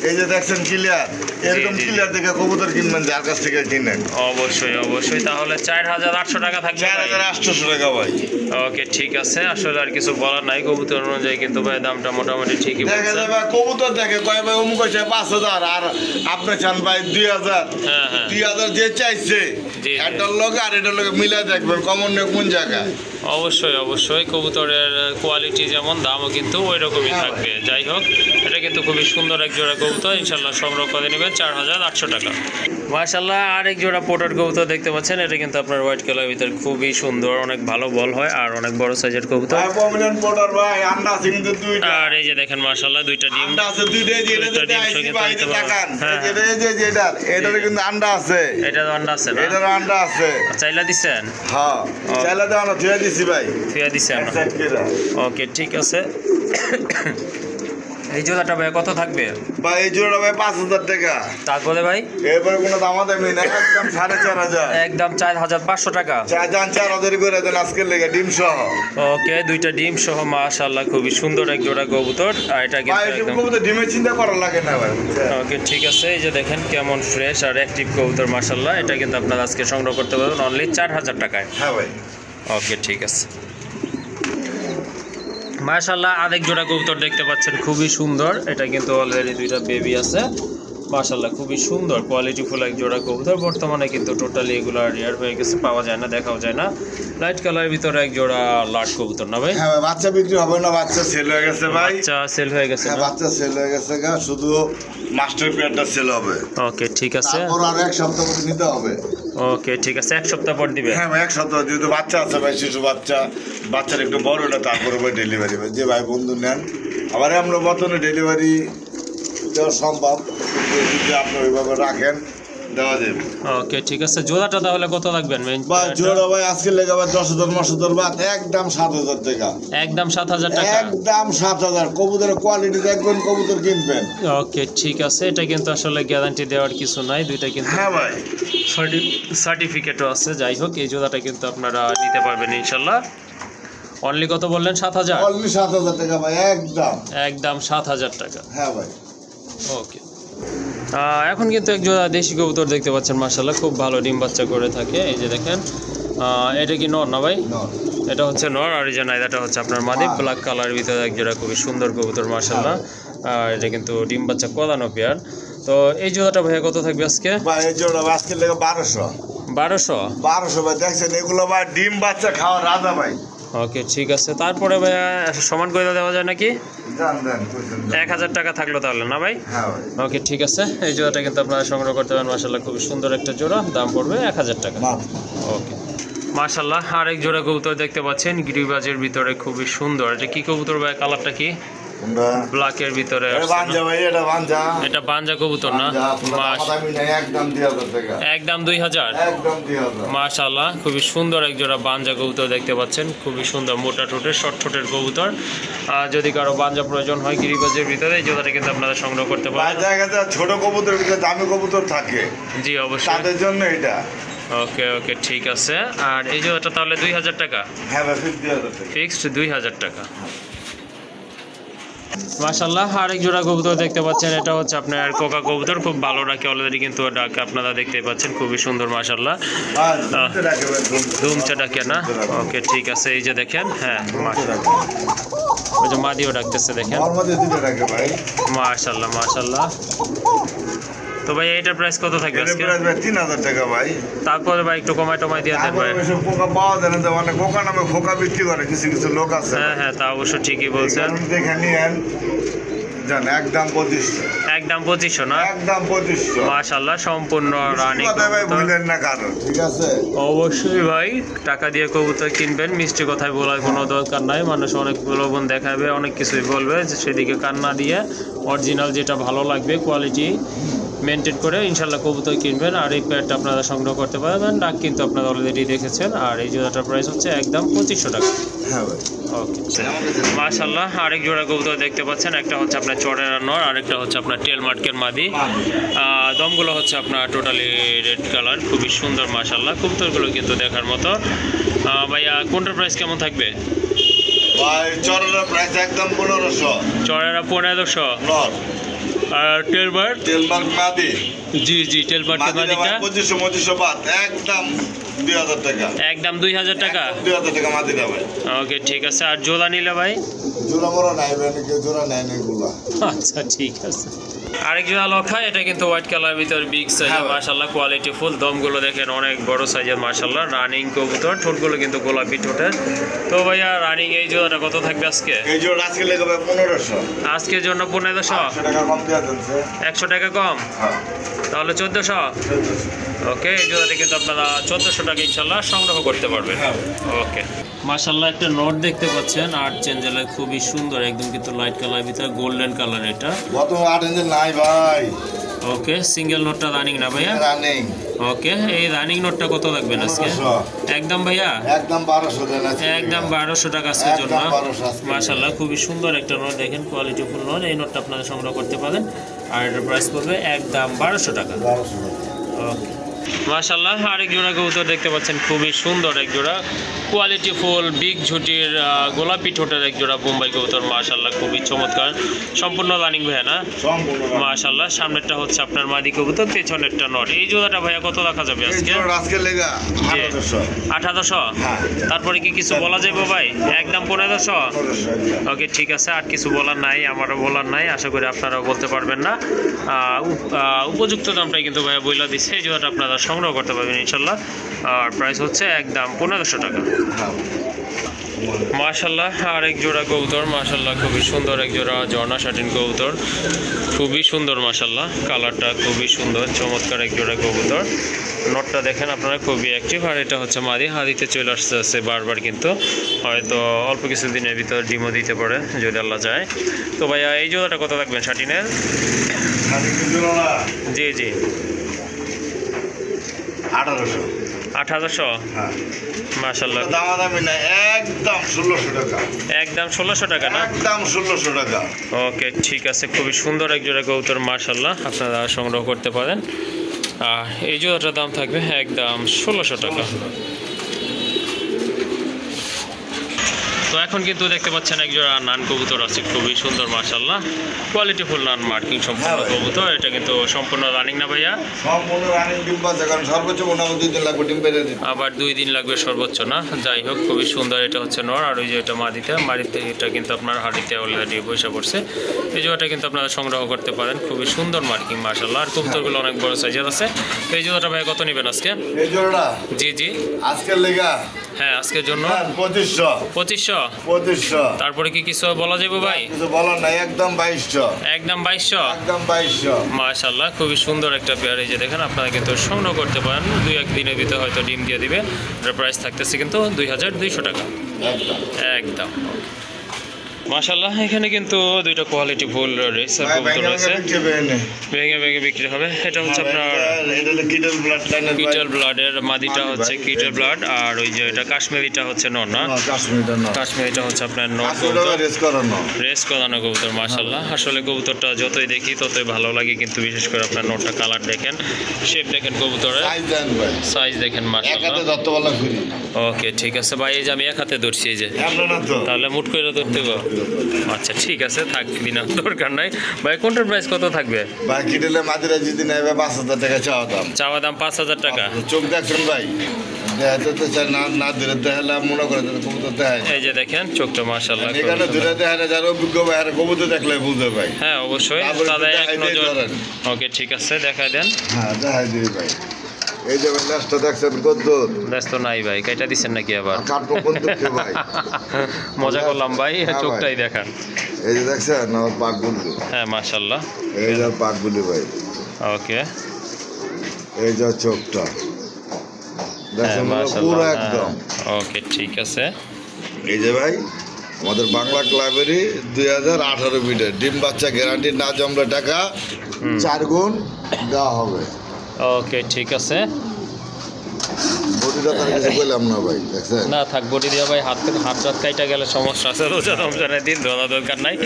S2: এই যে দেখছেন ক্লিয়ার, এরকম
S1: জি, জি।
S2: ক্লিয়ার দেখে কবুতর কিনবেন, যার কাছ থেকে কিনেন।
S1: অবশ্যই অবশ্যই, তাহলে 4800 টাকা থাকবে।
S2: 4800 টাকা ভাই।
S1: ওকে ঠিক আছে, আসলে আর কিছু বলার নাই, কবুতর অনুযায়ী কিন্তু ভাই দামটা মোটামুটি ঠিকই
S2: দেখা
S1: বলছেন।
S2: যায় ভাই কবুতর দেখে কয় ভাই অমুক হয়েছে 5000, আর আপনি চান ভাই 2000।
S1: হ্যাঁ হ্যাঁ
S2: 2000 যে চাইছে
S1: জি।
S2: এটার লগে আর এটার লগে মিলা দেখবেন কমন কোন জায়গায়।
S1: অবশ্যই অবশ্যই, কবুতরের কোয়ালিটি যেমন দামও কিন্তু ওই রকমই
S2: হ্যাঁ
S1: থাকবে। যাই হোক, এটা কিন্তু খুবই সুন্দর এক জোড়া কবুতর, ইনশাল্লাহ সংগ্রহ করে নেবেন 4800 টাকা। মাশাআল্লাহ, আরেক জোড়া পোটার কবুতর দেখতে পাচ্ছেন, এটা কিন্তু আপনার হোয়াইট কালার ভিতর খুবই সুন্দর, অনেক ভালো বল হয় আর অনেক বড় সাইজের কবুতর।
S2: ভাই প্রমিনেন্ট পোর্টার ভাই, আন্ডা আছে কিন্তু দুইটা।
S1: আর এই যে দেখেন মাশাআল্লাহ, দুইটা ডিম।
S2: আন্ডা আছে দুইটা, এই যে এটা
S1: দুইটা ডিম
S2: আইসি
S1: সঙ্গে
S2: ভাই,
S1: দিতে
S2: এটা তাকান,
S1: হ্যাঁ,
S2: এই যে এই যে এটার কিন্তু আন্ডা আছে,
S1: এটা আন্ডা আছে না?
S2: এটার আন্ডা আছে।
S1: চাইলা দিছেন?
S2: হ্যাঁ, চাইলে দাও না, ধুয়ে দিছি ভাই।
S1: ফিয়া দিছেন?
S2: এক সাইড করে।
S1: ওকে ঠিক আছে। এই জোড়াটা ভাই কত থাকবে?
S2: ভাই এই জোড়া ভাই 5000 টাকা।
S1: তারপরে ভাই
S2: এরপরে কোনো দামাদামি না, একদম 4500।
S1: একদম 4500 টাকা।
S2: 4000 করে দেন আজকের লেগে ডিম সহ।
S1: ওকে, দুইটা ডিম সহ মাশাআল্লাহ খুবই সুন্দর এক জোড়া কবুতর। আর এটা
S2: ভাই
S1: কিন্তু
S2: এসব
S1: একদম
S2: কবুতর ডিমের চিন্তা করা লাগে না ভাই, বুঝছেন?
S1: ওকে ঠিক আছে। এই যে দেখেন কেমন ফ্রেশ আর অ্যাক্টিভ কবুতর মাশাআল্লাহ, এটা কিন্তু আপনারা আজকে সংগ্রহ করতে পারবেন অনলি 4000 টাকায়।
S2: হ্যাঁ ভাই।
S1: ওকে ঠিক আছে। মাশাআল্লাহ, আরেক জোড়া কবুতর দেখতে পাচ্ছেন, খুবই সুন্দর। এটা কিন্তু অলরেডি দুইটা বেবি আছে। মাশাআল্লাহ, খুবই সুন্দর কোয়ালিটিফুল এক জোড়া কবুতর। বর্তমানে কিন্তু টোটালি এগুলো রেয়ার হয়ে গেছে, পাওয়া যায় না, দেখাও যায় না। লাইট কালারের ভিতরে এক জোড়া লাট কবুতর না ভাই?
S2: হ্যাঁ ভাই, বাচ্চা বিক্রি হবে না, বাচ্চা সেল হয়ে গেছে ভাই।
S1: বাচ্চা সেল হয়ে গেছে
S2: হ্যাঁ
S1: না?
S2: বাচ্চা সেল হয়ে গেছে গা, শুধু মাস্টার পেয়ারটা সেল হবে।
S1: ওকে ঠিক আছে।
S2: তারপর আর এক সপ্তাহ পরে নিতে হবে।
S1: ওকে ঠিক আছে, এক সপ্তাহ পর দিবে।
S2: হ্যাঁ ভাই, এক সপ্তাহ, যেহেতু বাচ্চা আছে ভাই, শিশু বাচ্চা, বাচ্চার একটু বড় হলে তারপরে ভাই ডেলিভারি ভাই, যে ভাই বন্ধু নেন। আবার আমরা বর্তমানে ডেলিভারি দেওয়া সম্ভব, কিন্তু যদি আপনি ওইভাবে রাখেন দেওয়া যাবে।
S1: ওকে ঠিক আছে, জোড়াটা তাহলে কত লাগবেন?
S2: বা জোড়া ভাই আজকে লেগে আবার 10,000 মাসুদর বাদ, একদম 7000 টাকা।
S1: একদম 7000 টাকা।
S2: একদম 7000। কবুতরের কোয়ালিটি দেখবেন, কবুতর কিনবেন।
S1: ওকে ঠিক আছে, এটা কিন্তু আসলে গ্যারান্টি দেওয়ার কিছু নাই, দুইটা কিন্তু
S2: হ্যাঁ ভাই।
S1: সার্টিফিকেটও আছে। যাই হোক, এই জোড়াটা কিন্তু আপনারা নিতে পারবেন ইনশাল্লাহ। অনলি কত বললেন? 7000।
S2: অনলি 7000 টাকা ভাই, একদম।
S1: একদম 7000 টাকা।
S2: হ্যাঁ ভাই।
S1: ওকে। এখন কিন্তু এক জোড়া দেশি কবুতর দেখতে পাচ্ছেন মাশাআল্লাহ, খুব ভালো ডিম বাচ্চা করে থাকে। এই যে দেখেন, এটা কি নর না ভাই? এটা হচ্ছে নর, আর এই যে নাইদাটা হচ্ছে আপনার মাদি। ব্ল্যাক কালারের ভিতরে এক জোড়া খুবই সুন্দর কবুতর মাশাআল্লাহ। আর এটা কিন্তু ডিম বাচ্চা করানো পেয়ার। তো এই জোড়াটা ভাইয়া কত থাকবে আজকে?
S2: ভাই এই জোড়া আজকে লেগে 1200।
S1: 1200
S2: ভাই, দেখছেন এগুলো ভাই ডিম বাচ্চা খাওয়া রাজা ভাই।
S1: ওকে ঠিক আছে। তারপরে ভাইয়া সমান করে দেওয়া যায় নাকি?
S2: জান
S1: 1000 টাকা থাকলো তাহলে না ভাই?
S2: হ্যাঁ ভাই।
S1: ওকে ঠিক আছে, এই জোড়াটা কিন্তু আপনারা সংগ্রহ করতে পারেন মাশাআল্লাহ, খুবই সুন্দর একটা জোড়া, দাম পড়বে 1000 টাকা। ওকে মাশাআল্লাহ, আরেক জোড়া কবুতর দেখতে পাচ্ছেন গিরিবাজের ভিতরে, খুবই সুন্দর। এটা কি কবুতর ভাই? কালারটা কি? ব্ল্যাকের ভিতরে
S2: এটা বাঞ্জা ভাই, এটা বাঞ্জা।
S1: এটা বাঞ্জা কবুতর না?
S2: একদম 2000 টাকা।
S1: একদম 2000।
S2: একদম 2000।
S1: মাশাআল্লাহ, খুবই সুন্দর এক জোড়া বাঞ্জা কবুতর দেখতে পাচ্ছেন, খুবই সুন্দর মোটা ঠোঁটের শর্ট ঠোঁটের কবুতর। যদি কারো বাঞ্জা প্রয়োজন হয় গিরিবাজের ভিতরে, এই জোড়াটা কিন্তু আপনারা সংগ্রহ করতে পারেন।
S2: ছোট কবুতর ভিতরে দামি কবুতর থাকে,
S1: জি অবশ্যই,
S2: তাদের জন্য এটা।
S1: ওকে ওকে ঠিক আছে। আর এই জোড়াটা তাহলে 2000 টাকা?
S2: হ্যাঁ ভাই, 2000 টাকা।
S1: ফিক্সড 2000 টাকা। মাশাআল্লাহ, আরেক জোড়া কবুতর দেখতে পাচ্ছেন, এটা হচ্ছে আপনার কোকা কবুতর, খুব ভালো ডাকে অলরেডি কিন্তু ডাকে আপনারা দেখতে পাচ্ছেন, খুবই সুন্দর মাশাআল্লাহ। ধুমচে ডাকে না? ওকে ঠিক আছে, এই যে দেখেন, হ্যাঁ মাশাআল্লাহ, ওই যে মাদিও ডাকতেছে দেখেন। মাশাআল্লাহ মাশাআল্লাহ। তো ভাই এটার প্রাইস কত থাকবে আজকে?
S2: 3000 টাকা ভাই।
S1: তারপরে ভাই একটু কমাই দিয়ে দেন ভাই।
S2: পোকা পাওয়া যায় না, মানে পোকা নামে খোকা বিক্রি করে কিছু কিছু লোক আছে।
S1: হ্যাঁ হ্যাঁ, তা অবশ্য ঠিকই বলছেন।
S2: দেখে নিয়েন, জান একদম 2500।
S1: একদম 2500 না?
S2: একদম 2500।
S1: মাশাআল্লাহ, সম্পূর্ণ রানিং
S2: ভাই, ভুলেন না কারণ, ঠিক আছে?
S1: অবশ্যই ভাই, টাকা দিয়ে কবুতর কিনবেন, মিষ্টি কথায় বলার কোনো দরকার নাই। মানুষ অনেক প্রলোভন দেখাবে, অনেক কিছুই বলবে, সেদিকে কান না দিয়ে অরিজিনাল যেটা ভালো লাগবে, কোয়ালিটি মেনটেন করে ইনশাল্লাহ কবুতর কিনবেন। আর এই পেয়ারটা আপনারা সংগ্রহ করতে পারবেন। ডাক কিন্তু আপনারা অলরেডি দেখেছেন। আর এই জোড়াটার প্রাইস হচ্ছে একদম 2500 টাকা।
S2: হ্যাঁ ভাই।
S1: ওকে মাশাআল্লাহ, আরেক জোড়া কবুতর দেখতে পাচ্ছেন। একটা হচ্ছে আপনার চরের নর, আরেকটা হচ্ছে আপনার টেল মার্কের মাদি। দমগুলো হচ্ছে আপনার টোটালি রেড কালার, খুবই সুন্দর মাশাআল্লাহ। কবুতরগুলো কিন্তু দেখার মতো। ভাইয়া কোনটার প্রাইস কেমন থাকবে?
S2: ভাই চরের প্রাইস একদম 1500।
S1: চরেরা 1500
S2: নর।
S1: আর টেলবার্ড?
S2: টেলবার্ড মাদি।
S1: জি জি, টেলবার্ডের মাদিটা
S2: 2500 বাদ একদম 2000 টাকা।
S1: একদম 2000 টাকা।
S2: 2000 টাকা মাদিটা ভাই।
S1: ওকে ঠিক আছে। আর জোড়া নিলে ভাই?
S2: জোড়া বড় নাই ভাই, কেউ জোড়া নেয় না এগুলা।
S1: আচ্ছা ঠিক আছে। আরেক জোড়া লক্ষা, এটা কিন্তু হোয়াইট কালার ভিতর বিগ সাইজের মাশাআল্লাহ, কোয়ালিটি ফুল। দমগুলো দেখেন অনেক বড় সাইজের মাশাআল্লাহ। রানিং কবুতর, ঠোঁটগুলো কিন্তু গোলাপি ঠোঁটের। তো ভাইয়া রানিং এই জোড়াটা কত থাকবে আজকে?
S2: এই জোড়া আজকে লেগে ভাই 1500।
S1: আজকের জন্য 1500
S2: টাকা কম দেওয়া যাচ্ছে।
S1: 100 টাকা কম?
S2: হ্যাঁ।
S1: তাহলে 1400। ওকে, এই জোড়াটা কিন্তু আপনারা 1400 টাকা ইনশাল্লাহ সংগ্রহ করতে পারবেন। ওকে মাশাআল্লাহ, একটা নট দেখতে পাচ্ছেন আর্ট চেঞ্জেলের, খুবই সুন্দর একদম, কিন্তু লাইট কালার ভিতরে গোল্ডেন কালার। এটা
S2: কত 8 ইঞ্চি নাই ভাই।
S1: ওকে, সিঙ্গেল নোটটা রানিং না ভাইয়া?
S2: রানিং।
S1: ওকে, এই রানিং নোটটা কত লাগবে আজকে? একদম ভাইয়া
S2: একদম 1200 দেন আজকে।
S1: একদম 1200 টাকা আজকের জন্য।
S2: 1200 আজকে।
S1: মাশাআল্লাহ, খুবই সুন্দর একটা নোট, দেখেন কোয়ালিটি ফুল নোট। এই নোটটা আপনারা সংগ্রহ করতে পারেন। আর এটার প্রাইস পড়বে একদম 1200 টাকা।
S2: 1200 টাকা।
S1: ওকে মাশাআল্লাহ, আরেক জোড়া কবুতর দেখতে পাচ্ছেন, খুবই সুন্দর এক জোড়া, কোয়ালিটি ফুল বিগ ঝুটির গোলাপি ঠোঁটের এক জোড়া বোম্বাই কবুতর মাশাআল্লাহ, খুবই চমৎকার। সম্পূর্ণ রানিং ভাইয়া না?
S2: সম্পূর্ণ
S1: মাশাআল্লাহ। সামনেরটা হচ্ছে আপনার মাদি কবুতর, পেছনেরটা নট। এই জোড়াটা ভাইয়া কত রাখা যাবে
S2: এই
S1: আজকে?
S2: জোড়া আজকে লেগা 1800।
S1: 1800?
S2: হ্যাঁ।
S1: তারপরে কি কিছু বলা যাবে ভাই? একদম 1500?
S2: 1500।
S1: ওকে ঠিক আছে, আর কিছু বলার নাই, আমারও বলার নাই, আশা করি আপনারাও বলতে পারবেন না। উপযুক্ত দামটাই কিন্তু ভাইয়া বইলা দিচ্ছে। এই জোড়াটা আপনারা সংগ্রহ করতে পারবেন ইনশাল্লাহ। আর প্রাইস হচ্ছে একদম 1500 টাকা। মাশাআল্লাহ, আরেক জোড়া কবুতর মাশাআল্লাহ, খুবই সুন্দর এক জোড়া ঝর্ণা শাটিন কবুতর, খুবই সুন্দর মাশাআল্লাহ, কালারটা খুবই সুন্দর, চমৎকার এক জোড়া কবুতর। নটটা দেখেন আপনারা, খুবই অ্যাক্টিভ। আর এটা হচ্ছে মাদি, হাদিতে চলে আসছে বারবার, কিন্তু হয়তো অল্প কিছু দিনের ভিতর ডিমও দিতে পারে যদি আল্লাহ যায়। তো ভাইয়া এই জোড়াটা কত রাখবেন শাটিনের? জি জি,
S2: 1800।
S1: 1800?
S2: হ্যাঁ।
S1: মাশাআল্লাহ,
S2: দামাদামি না, একদম 1600 টাকা।
S1: একদম 1600 টাকা না?
S2: একদম 1600 টাকা।
S1: ওকে ঠিক আছে, খুবই সুন্দর এক জোড়া কবুতর মাশাআল্লাহ, আপনারা সংগ্রহ করতে পারেন। এই জোড়াটার দাম থাকবে একদম 1600 টাকা। তো এখন কিন্তু দেখতে পাচ্ছেন এক জোড়া নান কবুতর আছে, খুবই সুন্দর মাশাআল্লাহ, কোয়ালিটি ফুল নান মার্কিং সম্পূর্ণ কবুতর। এটা কিন্তু সম্পূর্ণ রানিং না ভাইয়া?
S2: সম্পূর্ণ রানিং ডিম পাচ্ছে, কারণ সর্বোচ্চ মোটামুটি 2 দিন লাগবে ডিম পেড়ে দিতে।
S1: আবার 2 দিন লাগবে সর্বোচ্চ না? যাই হোক, খুবই সুন্দর। এটা হচ্ছে নর, আর ওই যে এটা মাদিতে এটা কিন্তু আপনার হাড়িতে অলরেডি বসে পড়ছে। এই জোড়াটা কিন্তু আপনারা সংগ্রহ করতে পারেন, খুবই সুন্দর মার্কিং মাশাআল্লাহ। আর কবুতরগুলো অনেক বড় সাইজের আছে। তো এই জোড়াটা ভাই কত নেবেন আজকে?
S2: এই জোড়াটা
S1: জি জি,
S2: আজকের লেগা
S1: হ্যাঁ আজকের জন্য
S2: 2500।
S1: 2500? তারপরে কি কিছু বলা যাবে ভাই?
S2: কিছু বলার নাই, একদম 2200।
S1: একদম 2200?
S2: একদম 2200।
S1: মাশাআল্লাহ, খুবই সুন্দর একটা পেয়ার। এই যে দেখেন, আপনারা কিন্তু সংগ্রহ করতে পারেন, 2-1 দিনের ভিতরে হয়তো ডিম দিয়ে দিবে। এটার প্রাইস থাকতেছে কিন্তু 2200 টাকা।
S2: একদম
S1: একদম মাশাআল্লাহ, এখানে কিন্তু দুইটা কোয়ালিটি ফুল রেসার কবুতর রয়েছে, ভেঙে ভেঙে বিক্রি হবে। এটা হচ্ছে আপনার কিটেল ব্লাডের মাদিটা হচ্ছে কিটেল ব্লাড, আর ওই যে এটা কাশ্মীরিটা হচ্ছে নর না? কাশ্মীরিটা হচ্ছে আপনার নর কবুতর, রেস করানো কবুতর মাশাআল্লাহ। আসলে কবুতরটা যতই দেখি ততই ভালো লাগে, কিন্তু বিশেষ করে আপনার নরটা, কালার দেখেন, শেপ দেখেন কবুতরের, সাইজ দেখেন মাশাআল্লাহ। ওকে ঠিক আছে ভাই, এই যে আমি এক হাতে ধরছি, এই যে তাহলে মুট করে ধরতে গো। আচ্ছা ঠিক আছে, থাক দিন, দরকার নাই ভাই। কোনটার প্রাইস কত থাকবে?
S2: ভাই কিটেলে মাদিরা যদি নেবে 5000 টাকা চাওয়া দাম।
S1: চাওয়া দাম 5000 টাকা।
S2: চোখ দেখছেন ভাই, দেখাতে চাই না, না ধরে দেখালে মনে করে কবুতর দেখায়।
S1: এই যে দেখেন চোখটা মাশাআল্লাহ,
S2: এখানে ধরে দেখালে যারা অভিজ্ঞ ভাই আর কবুতর দেখলে বুঝবে ভাই।
S1: হ্যাঁ অবশ্যই, তাহলে এক নজর। ওকে ঠিক আছে, দেখাই দেন।
S2: হ্যাঁ দেখাই দিই ভাই। এই যে লাস্টটা দেখছেন কদ্দুর?
S1: ব্যস্ত নাই ভাই, কাইটা দিচ্ছেন নাকি আবার?
S2: কাটবো বন্ধুকে ভাই,
S1: মজা করলাম ভাই, চোখটাই দেখান।
S2: এই যে দেখছেন আমার পাকগুলি।
S1: হ্যাঁ মাশাআল্লাহ,
S2: এই যে পাকগুলি ভাই।
S1: ওকে,
S2: এই যে চোখটা দেখছেন পুরো একদম।
S1: ওকে ঠিক আছে,
S2: এই যে ভাই আমাদের বাংলা ক্লাবেরই 2018 মিটার ডিম বাচ্চা গ্যারান্টি না জমলে টাকা 4 গুণ দেওয়া হবে।
S1: ওকে ঠিক আছে।
S2: বডিটা তার কাছে বললাম না ভাই, দেখছেন
S1: না থাক বডি দিয়া ভাই, হাত রাত কাইটা গেলে সমস্যা আছে, রোজা রমজানের দিন ধরা দরকার নাই।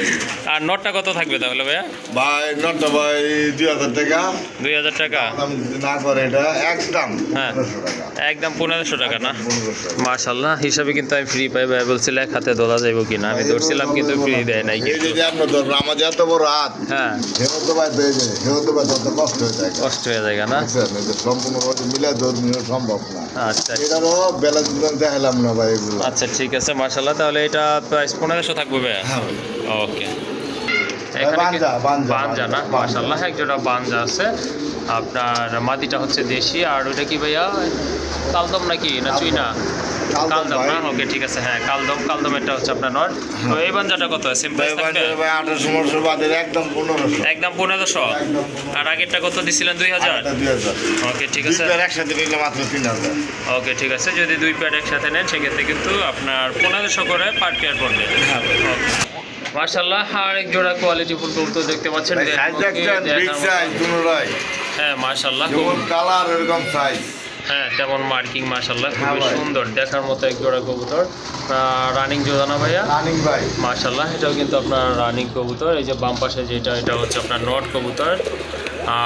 S1: আর নটটা কত থাকবে তাহলে ভাইয়া?
S2: ভাই নটটা ভাই 2000 টাকা।
S1: 2000 টাকা
S2: দাম যদি না করে এটা একদম
S1: হ্যাঁ
S2: 1500 টাকা।
S1: একদম 1500 টাকা না?
S2: 1500 টাকা।
S1: মাশাআল্লাহ, হিসাবে কিন্তু আমি ফ্রি পাই ভাই, বলছিল এক হাতে ধরা যাইব কিনা, আমি ধরছিলাম কিন্তু ফ্রি দেয় নাই
S2: এই
S1: কিন্তু।
S2: যে আপনার ধরুন আমাদের এত বড় হাত,
S1: হ্যাঁ
S2: হেমন্ত ভাই পেয়ে যায়, হেমন্ত ভাই তত কষ্ট হয়ে যায়,
S1: কষ্ট হয়ে যায় না?
S2: দেখছেন এই যে সম্পূর্ণভাবে মিলে ধর্মীয় সম্ভব না।
S1: আচ্ছা
S2: এটারও বেলা দুজন দেখালাম না ভাই এগুলো।
S1: আচ্ছা ঠিক আছে মাশাআল্লাহ, তাহলে এটা প্রাইস 1500 থাকবে ভাইয়া?
S2: হ্যাঁ ভাই।
S1: ওকে।
S2: বানজা, বানজা,
S1: বানজা না?
S2: বানজা।
S1: মাশাআল্লাহ এক জোড়া বানজা আছে আপনার। মাদিটা হচ্ছে দেশি, আর ওইটা কি ভাইয়া কালদম নাকি না চুইনা? কালদম না? ওকে ঠিক আছে, হ্যাঁ কালদম এটা হচ্ছে আপনার নর। তো এই বানজাটা কত সিম্পল
S2: ভাই
S1: থাকবে?
S2: বানজা ভাই 1800 বাদের একদম 1500।
S1: একদম 1500।
S2: একদম 1500।
S1: আর আগেরটা কত দিছিলেন? 2000।
S2: এটা 2000।
S1: ওকে ঠিক
S2: দুই
S1: আছে।
S2: পেয়ার একসাথে নিলে মাত্র 3000।
S1: ওকে ঠিক আছে, যদি দুই পেয়ার একসাথে নেন সেক্ষেত্রে কিন্তু আপনার 1500 করে পার পেয়ার পড়বে।
S2: হ্যাঁ ভাই।
S1: মাশাআল্লাহ, আর এক জোড়া কোয়ালিটি ফুল কবুতর দেখতে পাচ্ছেন।
S2: ভাই সাইজ দেখছেন, বিগ সাইজ দুটোই।
S1: হ্যাঁ মাশাআল্লাহ,
S2: যেমন কালার এরকম সাইজ।
S1: হ্যাঁ তেমন মার্কিং মাশাআল্লাহ,
S2: হ্যাঁ
S1: খুবই
S2: ভাই।
S1: সুন্দর দেখার মতো এক জোড়া কবুতর। রানিং জোড়া না ভাইয়া?
S2: রানিং ভাই।
S1: মাশাআল্লাহ, এটাও কিন্তু আপনার রানিং কবুতর। এই যে বাম পাশে যেটা, এটা হচ্ছে আপনার নট কবুতর,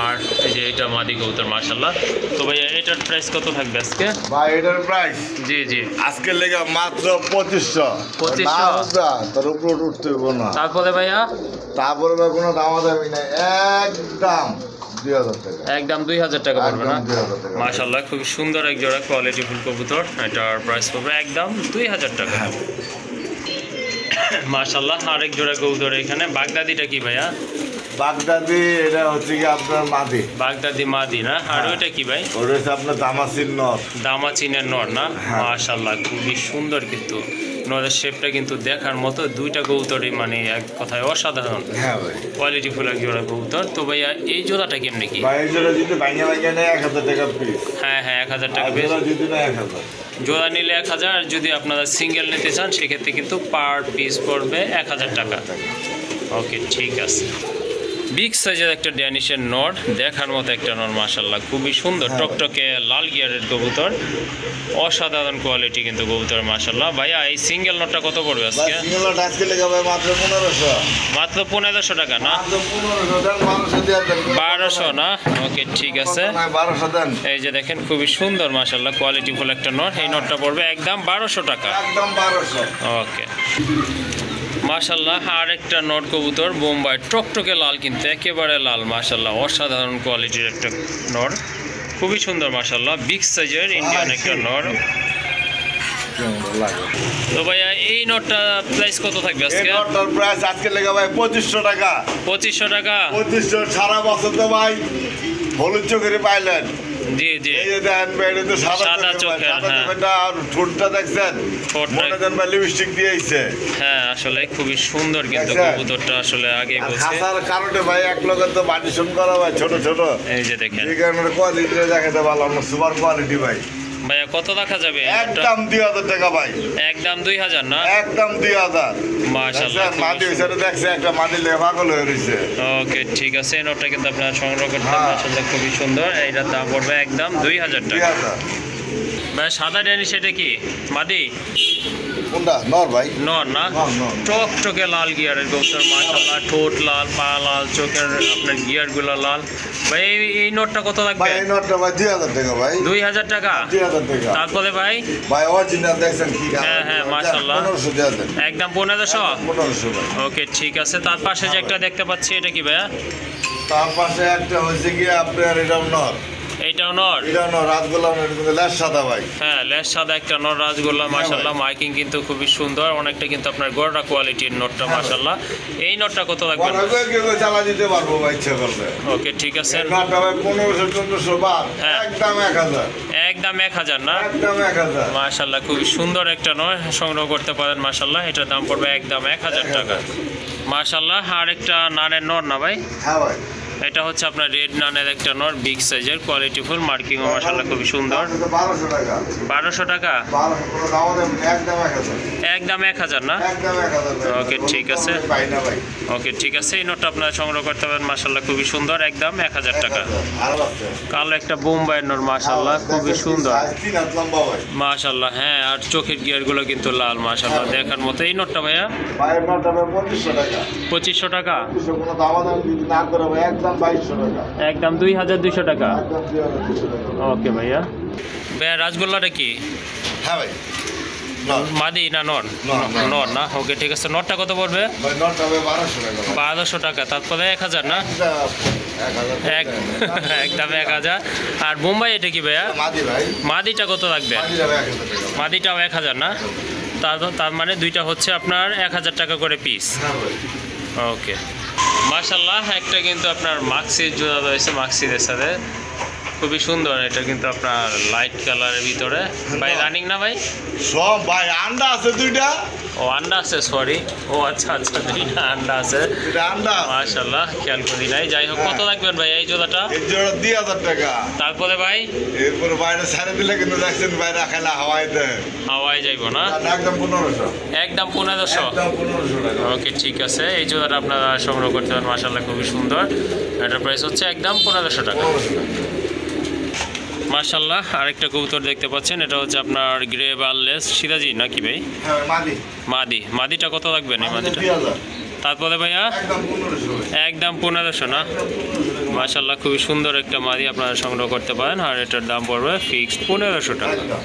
S1: আর এই যে এটা মাদি কবুতর মাশাআল্লাহ। তো ভাইয়া এটার প্রাইস কত থাকবে আজকে?
S2: ভাই এটার প্রাইস
S1: জি জি।
S2: আজকের লেগে মাত্র 2500।
S1: 2500?
S2: না তার উপর উঠতে হইব না।
S1: তারপরে ভাইয়া
S2: তারপরে ভাই কোনো দামাদামি নাই, একদম 2000 টাকা।
S1: একদম 2000 টাকা পড়বে না?
S2: একদম 2000 টাকা।
S1: মাশাআল্লাহ, খুব সুন্দর এক জোড়া কোয়ালিটি ফুল কবুতর। এটার প্রাইস পড়বে একদম 2000 টাকা।
S2: হ্যাঁ।
S1: মাশাআল্লাহ, আরেক জোড়া কবুতর এখানে। বাগদাদিটা কি ভাইয়া?
S2: বাগদাদি এটা হচ্ছে কি আপনার মাদি।
S1: বাগদাদি মাদি না? আর
S2: হ্যাঁ।
S1: ওইটা কি ভাই?
S2: ওটা হচ্ছে আপনার দামাসির নর।
S1: দামাচিনের নর না?
S2: হ্যাঁ।
S1: মাশাআল্লাহ, খুবই সুন্দর কিন্তু নরের শেপটা কিন্তু দেখার মতো। দুইটা কবুতরই মানে এক কথায় অসাধারণ
S2: হ্যাঁ ভাই।
S1: কোয়ালিটি ফুল এক জোড়া কবুতর। তো ভাইয়া এই জোড়াটা কেমনে কি?
S2: ভাই এই জোড়া যদি ভাঙে নেয় 1000 টাকা পিস।
S1: হ্যাঁ হ্যাঁ 1000
S2: আর
S1: টাকা বেশ।
S2: জোড়া যদি না 1000।
S1: জোড়া নিলে 1000, আর যদি আপনারা সিঙ্গেল নিতে চান সেক্ষেত্রে কিন্তু পার পিস পড়বে 1000 টাকা। ওকে ঠিক আছে। বিগ সাইজের একটা ড্যানিশের নট, দেখার মতো একটা নট মাশাআল্লাহ, খুবই সুন্দর টকটকে লাল গিয়ারের কবুতর, অসাধারণ কোয়ালিটি কিন্তু কবুতর মাশাআল্লাহ। ভাইয়া এই সিঙ্গেল নটটা কত পড়বে
S2: ভাই
S1: আজকে?
S2: সিঙ্গেল আজকে লেগে ভাই মাত্র 1500।
S1: মাত্র 1500 টাকা না?
S2: মাত্র 1500 দেন, 1200 দিয়ে দেন।
S1: 1200 না? ওকে ঠিক আছে।
S2: 1200 দেন।
S1: এই যে দেখেন খুবই সুন্দর মাশাআল্লাহ কোয়ালিটি ফুল একটা নট। এই নটটা পড়বে একদম 1200 টাকা।
S2: একদম 1200।
S1: ওকে মাশাআল্লাহ, আর একটা নট কবুতর বোম্বাই, টকটকে লাল কিন্তু একেবারে লাল মাশাআল্লাহ, অসাধারণ কোয়ালিটির একটা নট, খুবই সুন্দর মাশাআল্লাহ, বিগ সাইজের ইন্ডিয়ান একটা নট। তো ভাইয়া এই নটটা প্রাইস কত থাকবে
S2: এই
S1: আজকে?
S2: নটটার প্রাইস আজকে লেগে ভাই 2500 টাকা।
S1: 2500 টাকা?
S2: 2500 সারা বছর তো ভাই হলুদ চোখের পাইলেন।
S1: জি জি।
S2: এই যে দেখেন ভাই এটা তো
S1: সাদা
S2: সাদা
S1: চোখের,
S2: সাদা
S1: হ্যাঁ।
S2: চোখেরটা, আর ঠোঁটটা দেখছেন,
S1: ঠোঁটটা-
S2: মনে দেন ভাই লিপস্টিক দিয়েছে।
S1: হ্যাঁ আসলে খুবই সুন্দর কিন্তু
S2: দেখছেন?
S1: কবুতরটা, আসলে আগেই
S2: আর
S1: বলছে।
S2: খাসার কারণে ভাই এক লোকের তো পার্টিশন করা ভাই ছোট ছোট,
S1: এই যে দেখেন
S2: এই কারণে কোয়ালিটি দেখাতে ভালো, আমরা সুপার কোয়ালিটি ভাই।
S1: ভাইয়া কত রাখা যাবে এই নটটা?
S2: একদম 2000 টাকা ভাই।
S1: একদম 2000 না?
S2: একদম 2000।
S1: মাশাআল্লাহ,
S2: দেখছেন মাদি হিসেবে দেখছে একটা মাদি লেভাগল হয়ে রয়েছে।
S1: ওকে ঠিক আছে, এই নোটটা কিন্তু আপনারা সংগ্রহ করতে
S2: হ্যাঁ।
S1: মাশাআল্লাহ খুবই সুন্দর। এইটার দাম পড়বে একদম 2000 টাকা।
S2: 2000।
S1: ভাই সাদা ড্যানি সেটা কি মাদি?
S2: কোনটা নর ভাই?
S1: নর না?
S2: নর, নর।
S1: টকটকে লাল গিয়ারের কবুতর মাশাআল্লাহ, ঠোঁট লাল, পা লাল, চোখের আপনার গিয়ারগুলো লাল। ভাই এই নোটটা কত
S2: ভাই
S1: লাগবে?
S2: এই নটটা ভাই 2000 টাকা ভাই।
S1: 2000 টাকা?
S2: 2000 টাকা।
S1: তারপরে ভাই
S2: ভাই অরিজিনাল দেখছেন কি কালার?
S1: হ্যাঁ, হ্যাঁ, মাশাআল্লাহ।
S2: 1500 দিয়ে দেন।
S1: একদম 1500?
S2: 1500 ভাই।
S1: ওকে ঠিক আছে। তার পাশে যে একটা দেখতে পাচ্ছি এটা কি ভাইয়া?
S2: তার পাশে একটা হয়েছে কি আপনার এটাও নর।
S1: এইটাও নর?
S2: এটা নর, রাতগুলা নর, কিন্তু লেজ সাদা ভাই।
S1: হ্যাঁ লেস সাদা একটা নর, রাজগোল্লা মাশাআল্লাহ, মাইকিং কিন্তু খুবই সুন্দর, অনেকটা কিন্তু আপনার গড়া কোয়ালিটির নটটা মাশাআল্লাহ। এই নটটা কত লাগবে?
S2: বড় করে কেউ চালা দিতে পারবো ভাই ইচ্ছা করলে।
S1: ওকে ঠিক আছে।
S2: এই নটটা ভাই 1500 1400 বাদ,
S1: হ্যাঁ।
S2: একদম 1000।
S1: একদম 1000 না?
S2: একদম 1000।
S1: মাশাআল্লাহ, খুবই সুন্দর একটা নয়, সংগ্রহ করতে পারেন মাশাআল্লাহ। এটার দাম পড়বে একদম 1000 টাকা মাশাআল্লাহ। আর একটা নারের নর না ভাই?
S2: হ্যাঁ ভাই।
S1: এটা হচ্ছে আপনার রেড নানের একটা নর, বিগ সাইজের, কোয়ালিটিফুল, মার্কিংও মাশাআল্লাহ খুবই সুন্দর।
S2: 1200 টাকা।
S1: 1200 টাকা
S2: 1200 কোনো দাম দেন একদম 1000।
S1: একদম 1000 না?
S2: একদম 1000।
S1: ওকে, ঠিক আছে।
S2: ভাই না ভাই।
S1: ওকে, ঠিক আছে, এই নোটটা আপনারা সংগ্রহ করতে পারেন, মাশাআল্লাহ খুবই সুন্দর, একদম 1000 টাকা।
S2: আরো আছে।
S1: কালো একটা বোম্বাইয়ের নর, মাশাআল্লাহ খুবই সুন্দর,
S2: 3 হাত লম্বা ভাই।
S1: মাশাআল্লাহ। হ্যাঁ, আর চোখের গিয়ারগুলো কিন্তু লাল, মাশাআল্লাহ দেখার মতো। এই নোটটা ভাইয়া
S2: ভাইয়ের নটা ভাই 2500 টাকা।
S1: 2500 টাকা,
S2: 2500 কোনো দাম দেন যদি না করে ভাই একদম 2200 টাকা।
S1: একদম 2200 টাকা।
S2: একদম 2200 টাকা।
S1: ওকে ভাইয়া। ভাইয়া রাসগোল্লাটা কি
S2: হ্যাঁ ভাই। নর।
S1: মাদি না নর?
S2: নর, নর।
S1: নর না? ওকে, ঠিক আছে। নরটা কত পড়বে?
S2: ভাই নটা ভাই 1200 টাকা।
S1: 1200 টাকা, তারপরে 1000 না?
S2: 1000
S1: একদম 1000। আর বোম্বাই এটা কি ভাইয়া?
S2: মাদি ভাই।
S1: মাদিটা কত লাগবে?
S2: মাদি যাবে 1000 টাকা।
S1: মাদিটাও 1000 না? তার মানে দুইটা হচ্ছে আপনার 1000 টাকা করে পিস।
S2: হ্যাঁ ভাই।
S1: ওকে, মাশাআল্লাহ। একটা কিন্তু আপনার মাক্সির জোড়া রয়েছে, মাক্সিদের সাথে খুবই সুন্দর। এটা কিন্তু আপনার লাইট কালারের ভিতরে। ভাই রানিং না ভাই?
S2: সব ভাই আন্ডা আছে দুইটা।
S1: ও আন্ডা আছে, সরি। ও আচ্ছা আচ্ছা, দুইটা আন্ডা আছে,
S2: দুইটা আন্ডা।
S1: মাশাআল্লাহ, খেয়াল করি নাই। যাই হোক, কত লাগবেন ভাই এই জোড়াটা?
S2: এই জোড়া 2000 টাকা।
S1: তারপরে ভাই
S2: এরপর বাইরে ছাড়ে দিলে কিন্তু দেখছেন বাইরে খাইলে হাওয়ায় দেয়।
S1: হাওয়ায় যাইব না?
S2: একদম 1500।
S1: একদম 1500।
S2: একদম 1500 টাকা।
S1: ওকে, ঠিক আছে। এই জোড়াটা আপনারা সংগ্রহ করতে পারেন, মাশাআল্লাহ খুবই সুন্দর। এটার প্রাইস হচ্ছে একদম 1500 টাকা।
S2: 1500 টাকা।
S1: মাশাআল্লাহ, আরেকটা কবুতর দেখতে পাচ্ছেন, এটা হচ্ছে আপনার গ্রে বার্লেস সিরাজি নাকি ভাই?
S2: হ্যাঁ ভাই, মাদি।
S1: মাদিটা কত লাগবে না? মাদিটা
S2: 2000।
S1: তারপরে ভাইয়া
S2: একদম 1500।
S1: একদম 1500 না? মাশাআল্লাহ খুবই সুন্দর একটা মাদি আপনারা সংগ্রহ করতে পারেন, আর এটার দাম পড়বে ফিক্সড 1500 টাকা।
S2: একদম।